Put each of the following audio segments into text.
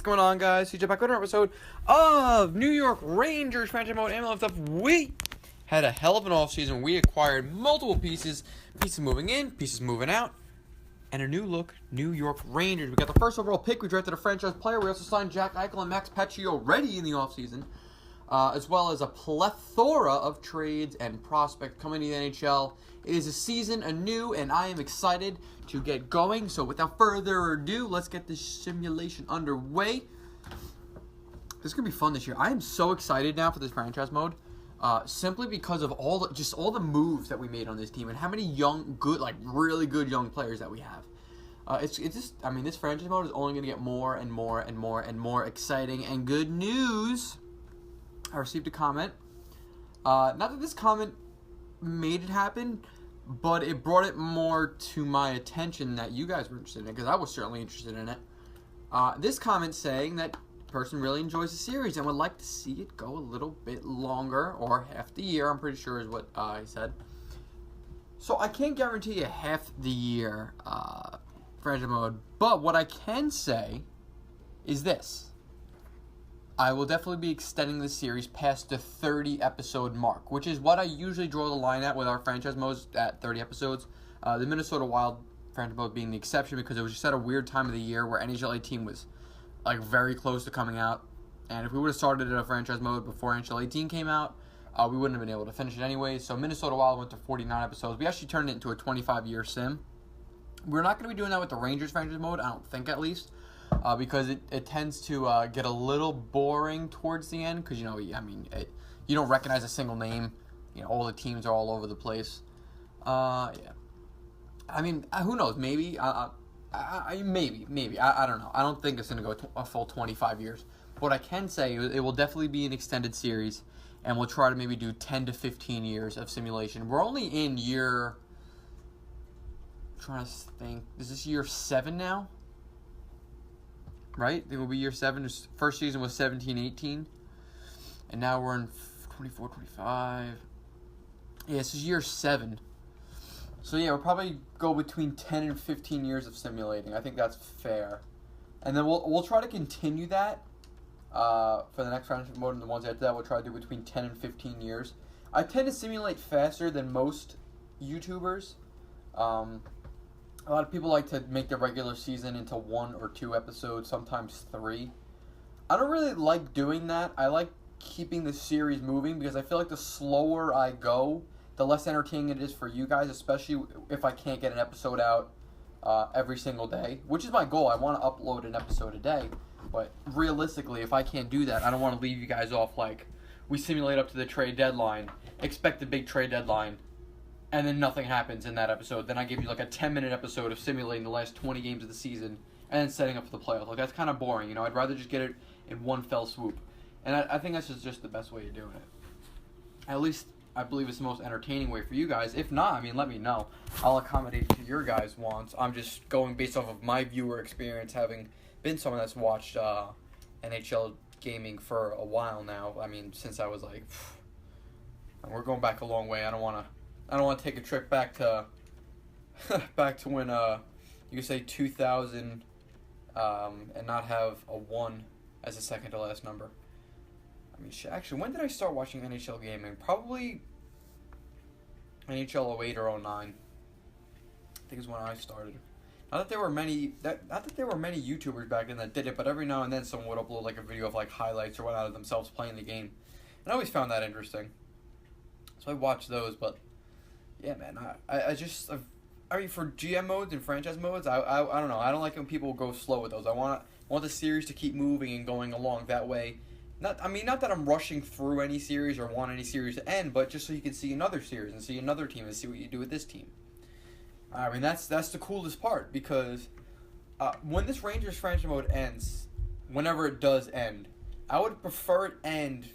going on, guys? CJ back with another episode of New York Rangers franchise mode and all that stuff. We had a hell of an offseason. We acquired multiple pieces moving in, pieces moving out, and a new look New York Rangers. We got the first overall pick. We drafted a franchise player. We also signed Jack Eichel and Max Pacioretty in the offseason, as well as a plethora of trades and prospects coming to the NHL. It is a season anew, and I am excited to get going. So without further ado, let's get this simulation underway. This is going to be fun this year. I am so excited now for this franchise mode, simply because of all the moves that we made on this team and how many young, good, like really good young players that we have. It's just, I mean, this franchise mode is only going to get more and more and more and more exciting. And good news, I received a comment. Not that this comment made it happen, but it brought it more to my attention that you guys were interested in it, because I was certainly interested in it. This comment saying that the person really enjoys the series and would like to see it go a little bit longer, or half the year, I'm pretty sure is what he said. So I can't guarantee you half the year franchise mode, but what I can say is this. I will definitely be extending this series past the 30 episode mark, which is what I usually draw the line at with our franchise modes at 30 episodes. The Minnesota Wild franchise mode being the exception, because it was just at a weird time of the year where NHL 18 was like very close to coming out. And if we would have started in a franchise mode before NHL 18 came out, we wouldn't have been able to finish it anyway. So Minnesota Wild went to 49 episodes. We actually turned it into a 25-year sim. We're not going to be doing that with the Rangers franchise mode, I don't think, at least. Because it tends to get a little boring towards the end, because, you don't recognize a single name. All the teams are all over the place. Yeah. I mean, who knows? Maybe. Maybe. I don't know. I don't think it's going to go a full 25 years. What I can say, it will definitely be an extended series, and we'll try to maybe do 10 to 15 years of simulation. We're only in year... I'm trying to think. Is this year 7 now? Right? It will be year 7. First season was 17-18. And now we're in 24-25. Yeah, this is year 7. So yeah, we'll probably go between 10 and 15 years of simulating. I think that's fair. And then we'll try to continue that for the next franchise mode, and the ones after that we'll try to do between 10 and 15 years. I tend to simulate faster than most YouTubers. A lot of people like to make the regular season into 1 or 2 episodes, sometimes 3. I don't really like doing that. I like keeping the series moving, because I feel like the slower I go, the less entertaining it is for you guys, especially if I can't get an episode out every single day, which is my goal. I want to upload an episode a day, but realistically, if I can't do that, I don't want to leave you guys off like we simulate up to the trade deadline, expect a big trade deadline, and then nothing happens in that episode. Then I give you like a 10-minute episode of simulating the last 20 games of the season and then setting up for the playoffs. Like, that's kind of boring, I'd rather just get it in one fell swoop. And I think that's just the best way of doing it. At least I believe it's the most entertaining way for you guys. If not, let me know. I'll accommodate to your guys' wants. I'm just going based off of my viewer experience, having been someone that's watched NHL gaming for a while now. Since I was like, we're going back a long way. I don't want to take a trip back to when you could say 2000 and not have a 1 as a second to last number. Actually, when did I start watching NHL gaming? Probably NHL 08 or 09. I think is when I started. Not that there were many YouTubers back then that did it, but every now and then someone would upload like a video of like highlights or whatnot of themselves playing the game, and I always found that interesting. So I watched those, but. Yeah, man, for GM modes and franchise modes, I don't know. I don't like when people go slow with those. I want the series to keep moving and going along that way. Not that I'm rushing through any series or want any series to end, but just so you can see another series and see another team and see what you do with this team. That's the coolest part, because when this Rangers franchise mode ends, whenever it does end, I would prefer it end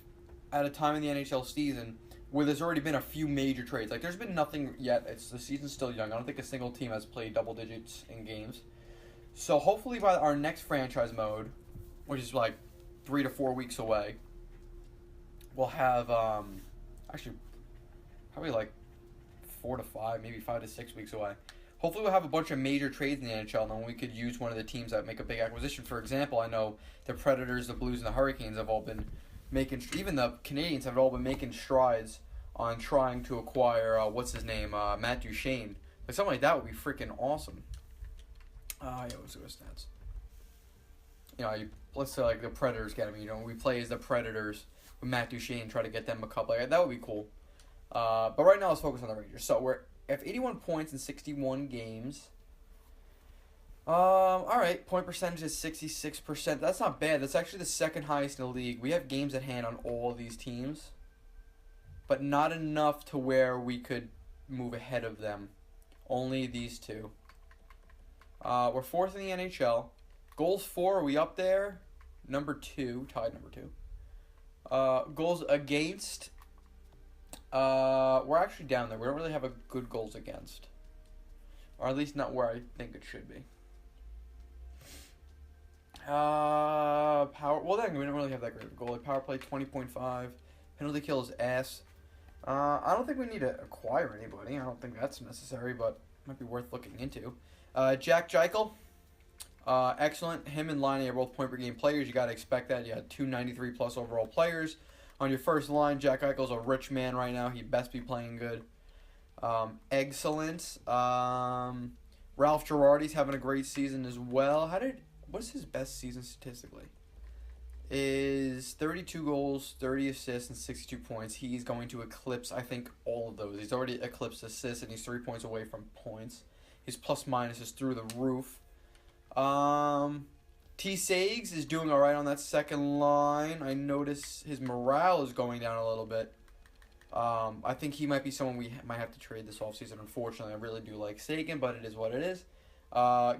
at a time in the NHL season where there's already been a few major trades. Like, there's been nothing yet. The season's still young. I don't think a single team has played double digits in games. So hopefully by our next franchise mode, which is like 3 to 4 weeks away, we'll have actually probably like 4 to 5, maybe 5 to 6 weeks away. Hopefully we'll have a bunch of major trades in the NHL, and then we could use one of the teams that make a big acquisition. For example, I know the Predators, the Blues, and the Hurricanes have all been making, even the Canadians have all been making strides on trying to acquire, what's his name, Matt Duchene. Like, something like that would be freaking awesome. Yeah, let's do his stats. Let's say like the Predators get him. We play as the Predators with Matt Duchene, try to get them a couple. That would be cool. But right now, let's focus on the Rangers. So we have 81 points in 61 games. All right, point percentage is 66%. That's not bad. That's actually the second highest in the league. We have games at hand on all of these teams, but not enough to where we could move ahead of them. Only these two. We're fourth in the NHL. Goals for, are we up there? Number 2, tied number 2. Goals against, we're actually down there. We don't really have a good goals against. Or at least not where I think it should be. Power, well then, we don't really have that great of a goalie. Power play, 20.5. Penalty kill is ass. I don't think we need to acquire anybody. I don't think that's necessary, but might be worth looking into. Jack Eichel. Excellent. Him and Laine are both point-per-game players. You got to expect that. You had 293-plus overall players. On your first line, Jack Eichel's a rich man right now. He best be playing good. Excellent. Ralph Girardi's having a great season as well. What's his best season statistically? Is 32 goals, 30 assists, and 62 points. He's going to eclipse, I think, all of those. He's already eclipsed assists, and he's 3 points away from points. His plus-minus is through the roof. T. Sags is doing all right on that second line. I notice his morale is going down a little bit. I think he might be someone we might have to trade this offseason. Unfortunately, I really do like Sagan, but it is what it is.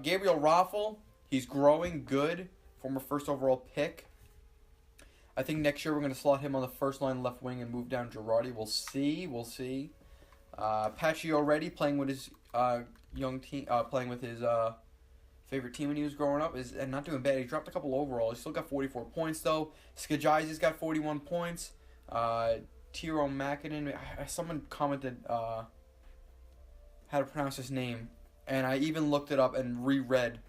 Gabriel Raffl, he's growing good. Former first overall pick. I think next year we're going to slot him on the first line left wing and move down Girardi. We'll see. Patchy already playing with his young team, playing with his favorite team when he was growing up, is not doing bad. He dropped a couple overall. He's still got 44 points though. Cjeths got 41 points. Tiro Makinen, someone commented how to pronounce his name, and I even looked it up and reread.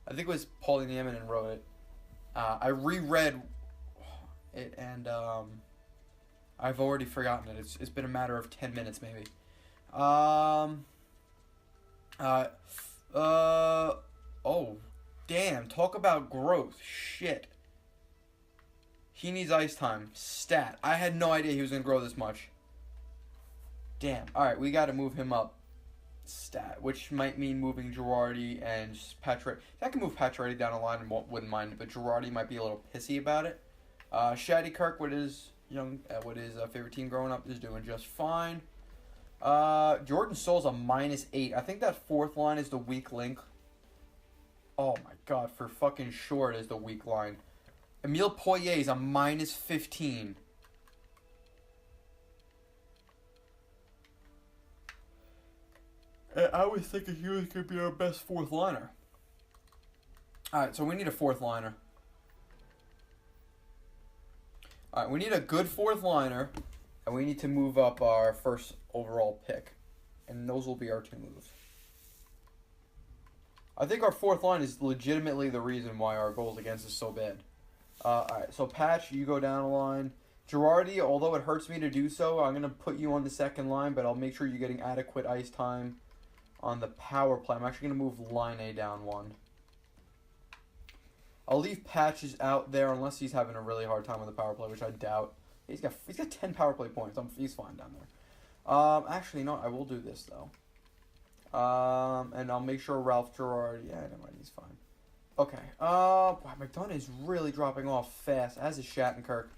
I think it was Paulie Nieminen wrote it. I reread it, and I've already forgotten it. It's been a matter of 10 minutes maybe. Oh, damn. Talk about growth. Shit. He needs ice time. Stat. I had no idea he was going to grow this much. Damn. Alright, we got to move him up. Stat. Which might mean moving Girardi and Pacioretty. I can move Pacioretty down the line and wouldn't mind it, but Girardi might be a little pissy about it. Shaddy Kirk, with his favorite team growing up, is doing just fine. Jordan Soule's a -8. I think that fourth line is the weak link. Oh my god, for fucking sure it is the weak line. Emile Poirier is a -15. I was thinking he was going to be our best fourth liner. Alright, so we need a fourth liner. Alright, we need a good fourth liner, and we need to move up our first overall pick. And those will be our two moves. I think our fourth line is legitimately the reason why our goals against is so bad. Alright, so Patch, you go down the line. Girardi, although it hurts me to do so, I'm going to put you on the second line, but I'll make sure you're getting adequate ice time on the power play. I'm actually going to move Laine down one. I'll leave Patches out there unless he's having a really hard time on the power play, which I doubt. He's got 10 power play points. He's fine down there. Actually, no, I will do this, though. And I'll make sure Ralph Girardi... Yeah, never mind, he's fine. Okay. Wow, McDonough is really dropping off fast, as is Shattenkirk.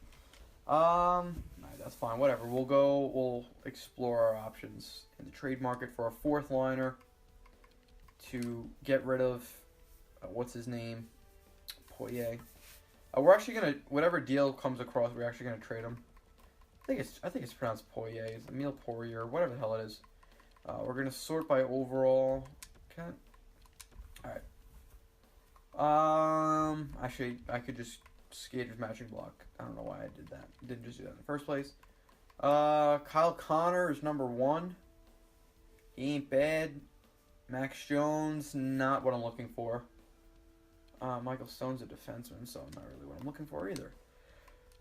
Alright, that's fine. Whatever. We'll explore our options in the trade market for a fourth liner to get rid of... what's his name? Poirier. We're actually gonna, whatever deal comes across, we're actually gonna trade him. I think it's pronounced Poirier. It's Emile Poirier, whatever the hell it is. We're gonna sort by overall. Okay. All right. Actually, I could just Skater's matching block. I don't know why I did that. Didn't just do that in the first place. Kyle Connor is number 1. He ain't bad. Max Jones, not what I'm looking for. Michael Stone's a defenseman, so not really what I'm looking for either.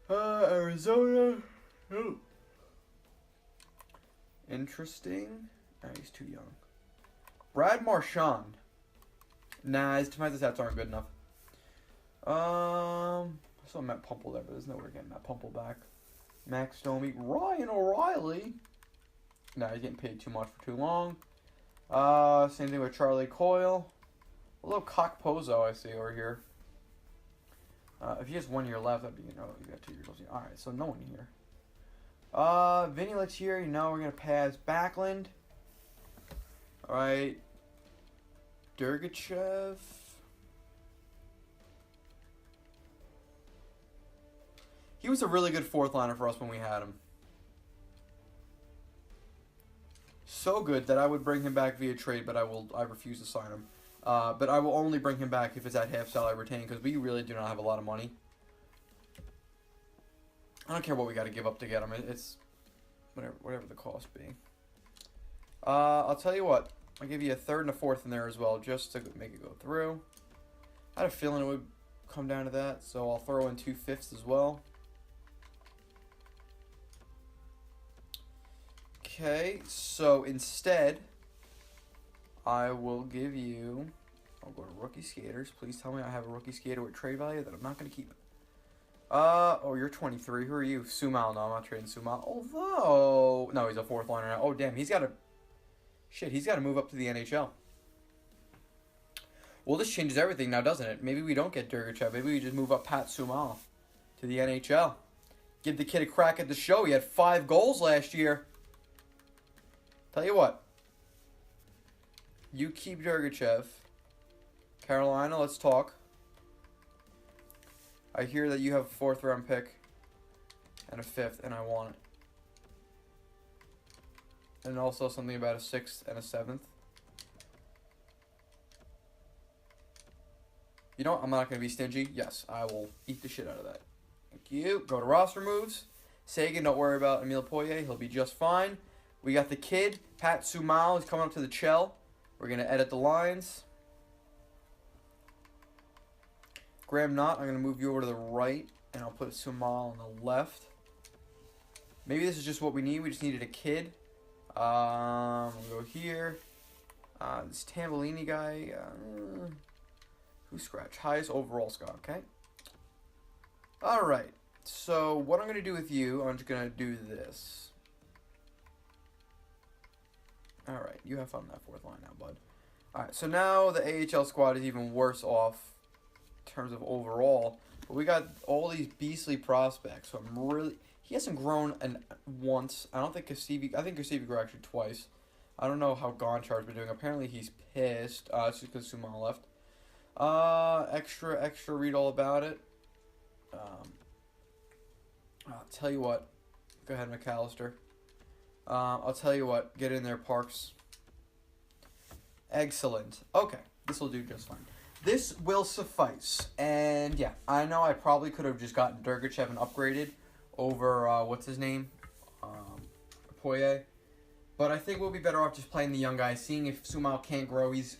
Arizona. Oh. Interesting. He's too young. Brad Marchand. Nah, his defensive stats aren't good enough. I saw Matt Pumple there, but there's nowhere getting Matt Pumple back. Max Domi. Ryan O'Reilly. Nah, he's getting paid too much for too long. Same thing with Charlie Coyle. A little cock pozo I see over here. If he has 1 year left, that'd be, you got 2 years left. Alright, so no one here. Vinny Lettieri, we're going to pass Backlund. Alright. Dergachev. He was a really good fourth liner for us when we had him. So good that I would bring him back via trade, but I refuse to sign him. But I will only bring him back if it's at half salary retained, because we really do not have a lot of money. I don't care what we got to give up to get him. It's whatever the cost be. I'll tell you what. I'll give you a third and a fourth in there as well, just to make it go through. I had a feeling it would come down to that, so I'll throw in 2/5 as well. Okay, so instead, I will give you... I'll go to rookie skaters. Please tell me I have a rookie skater with trade value that I'm not going to keep. Oh, you're 23. Who are you? Sumal. No, I'm not trading Sumal. Although... No, he's a fourth liner now. Oh, damn. He's got to... Shit, he's got to move up to the NHL. Well, this changes everything now, doesn't it? Maybe we don't get Dergachev. Maybe we just move up Pat Sumal to the NHL. Give the kid a crack at the show. He had 5 goals last year. Tell you what. You keep Dergachev. Carolina, let's talk. I hear that you have a 4th round pick and a 5th, and I want it. And also something about a 6th and a 7th. You know what? I'm not going to be stingy. Yes, I will eat the shit out of that. Thank you. Go to roster moves. Sagan, don't worry about Emile Poirier. He'll be just fine. We got the kid, Pat Sumal. He's coming up to the Chell. We're going to edit the lines. Graham Knott, I'm going to move you over to the right, and I'll put Sumal on the left. Maybe this is just what we need. We just needed a kid. We'll go here. This Tambellini guy, who scratched? Highest overall score, okay? Alright, so what I'm going to do with you, I'm just going to do this. Alright, you have fun on that 4th line now, bud. Alright, so now the AHL squad is even worse off in terms of overall. But we got all these beastly prospects, so I'm really... He hasn't grown once. I don't think Kasivi... I think Kasivi grew actually twice. I don't know how Gonchar's been doing. Apparently he's pissed. It's just because Suman left. Extra, read all about it. I'll tell you what. Go ahead, McAllister. I'll tell you what. Get in there, Parks. Excellent. Okay. This will do just fine. This will suffice. And, yeah. I know I probably could have just gotten Dergachev and upgraded over, what's his name? Poirier. But I think we'll be better off just playing the young guy. Seeing if Sumal can't grow. He's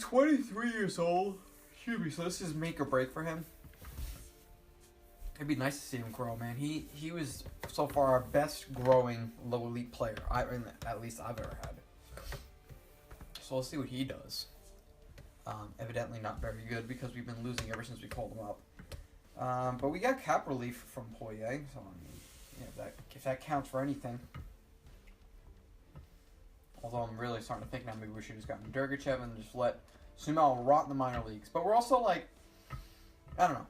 23 years old. Excuse me. So this is make or break for him. It'd be nice to see him grow, man. He was so far our best growing low elite player, at least I've ever had. So we'll see what he does. Evidently not very good because we've been losing ever since we called him up. But we got cap relief from Poirier, so I mean, yeah, if that counts for anything. Although I'm really starting to think now maybe we should have just gotten Dergachev and just let Sumal rot in the minor leagues. But we're also like, I don't know.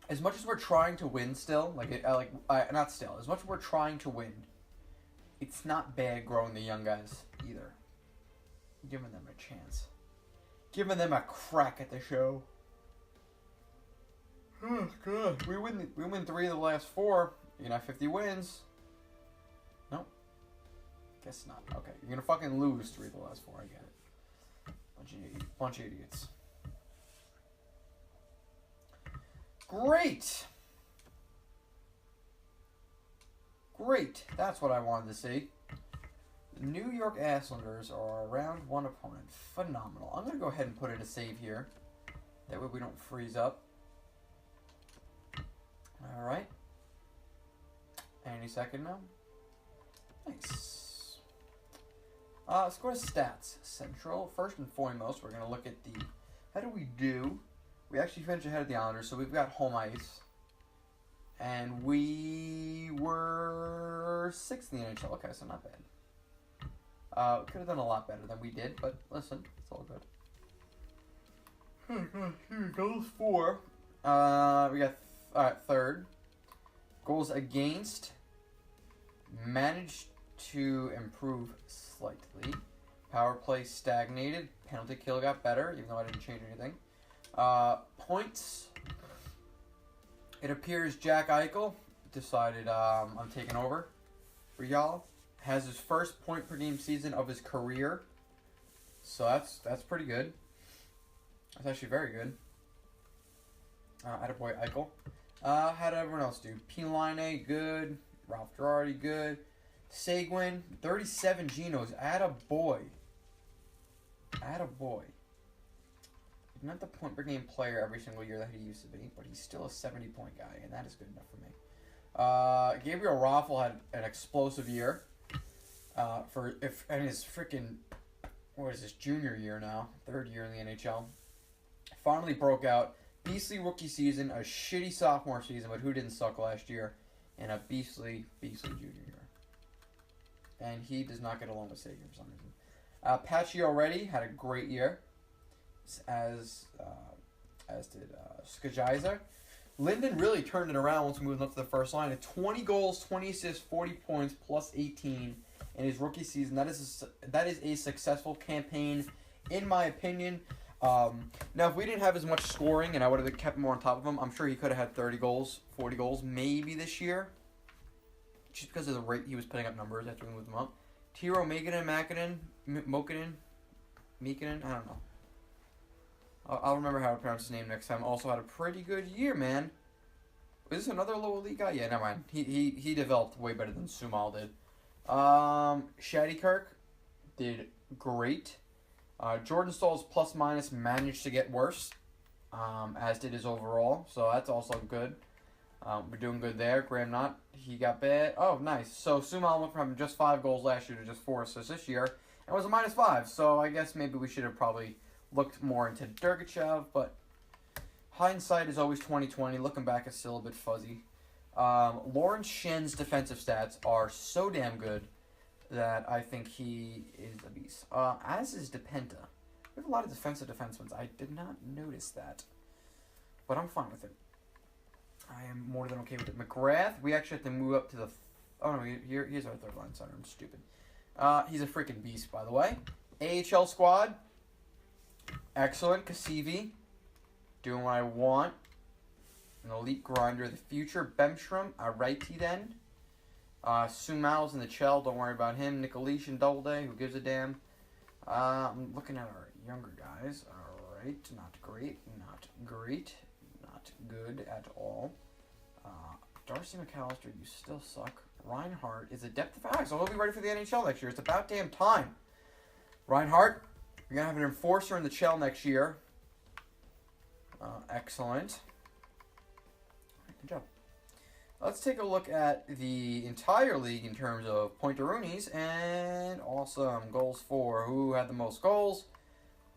As much as we're trying to win still, not still, as much as we're trying to win, it's not bad growing the young guys either. Giving them a chance. Giving them a crack at the show. Oh, God. We win 3 of the last 4. You're gonna have 50 wins. Nope. Guess not. Okay, you're gonna fucking lose 3 of the last 4, I get it. Bunch of idiots. Great! Great. That's what I wanted to see. The New York Islanders are around one opponent. Phenomenal. I'm going to go ahead and put in a save here. That way we don't freeze up. Alright. Any second now. Nice. Let's go to stats. Central. First and foremost, we're going to look at the... How do we do? We actually finished ahead of the Islanders, so we've got home ice. And we were 6th in the NHL. Okay, so not bad. We could have done a lot better than we did, but listen, it's all good. Goals for. We got third. Goals against. Managed to improve slightly. Power play stagnated. Penalty kill got better, even though I didn't change anything. Points. It appears Jack Eichel decided I'm taking over for y'all. Has his first point per game season of his career. So that's pretty good. That's actually very good. Attaboy Eichel. How did everyone else do? P-Line, good. Ralph Girardi, good. Seguin, 37 Genos. Attaboy. Attaboy. He's not the point per game player every single year that he used to be, but he's still a 70-point guy, and that is good enough for me. Gabriel Raffle had an explosive year. And his freaking, what is this, junior year now, 3rd year in the NHL. Finally broke out. Beastly rookie season, a shitty sophomore season, but who didn't suck last year, and a beastly junior year. And he does not get along with Sagan for some reason. Patchy already had a great year, as did Cjeths. Linden really turned it around once we moved up to the first line. At 20 goals, 20 assists, 40 points, plus 18 in his rookie season. That is a successful campaign, in my opinion. Now, if we didn't have as much scoring and I would have kept more on top of him, I'm sure he could have had 30 goals, 40 goals, maybe this year. Just because of the rate he was putting up numbers after we moved him up. Tiro Mokinen, I don't know. I'll remember how to pronounce his name next time. Also had a pretty good year, man. Is this another lower league guy? Yeah, never mind. He developed way better than Sumal did. Shaddy Kirk did great. Jordan Staal's plus minus managed to get worse, as did his overall. So that's also good. We're doing good there. Graham Knott, he got bad. Oh, nice. So Sumal went from just 5 goals last year to just 4 assists this year, and was a -5. So I guess maybe we should have probably looked more into Durgachev, but hindsight is always 20/20. Looking back, it's still a bit fuzzy. Lawrence Shen's defensive stats are so damn good that I think he is a beast. As is DePenta. We have a lot of defensive defensemen. I did not notice that, but I'm fine with it. I am more than okay with it. McGrath, we actually have to move up to the... Oh, no, here's our third line center. I'm stupid. He's a freaking beast, by the way. AHL squad. Excellent. Cassivi. Doing what I want. An elite grinder of the future. Bemstrom, a righty then. Sumal's in the Chell. Don't worry about him. Nikolish and Doubleday. Who gives a damn? I'm looking at our younger guys. Alright. Not great. Not great. Not good at all. Darcy McAllister, you still suck. Reinhardt is a depth of facts, so he'll be ready for the NHL next year. It's about damn time. Reinhardt, you're going to have an enforcer in the Chell next year. Excellent. Good job. Let's take a look at the entire league in terms of point-to-roonies, and awesome. Goals for. Who had the most goals?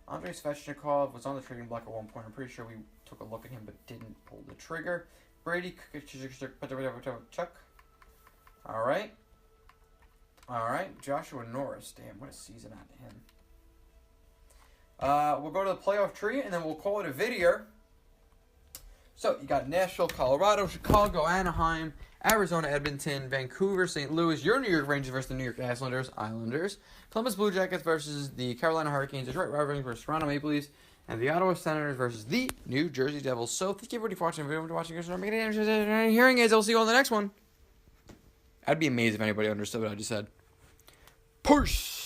Andrei Svechnikov was on the trading block at one point. I'm pretty sure we took a look at him but didn't pull the trigger. Brady Chuck. Alright. Alright. Joshua Norris. Damn, what a season at him. We'll go to the playoff tree and then we'll call it a video. So, you got Nashville, Colorado, Chicago, Anaheim, Arizona, Edmonton, Vancouver, St. Louis, your New York Rangers versus the New York Islanders, Columbus Blue Jackets versus the Carolina Hurricanes, Detroit Red Wings versus Toronto Maple Leafs, and the Ottawa Senators versus the New Jersey Devils. So, thank you everybody for watching the video. If you're watching this, hearing aids, I'll see you on the next one. That'd be amazing if anybody understood what I just said. Peace!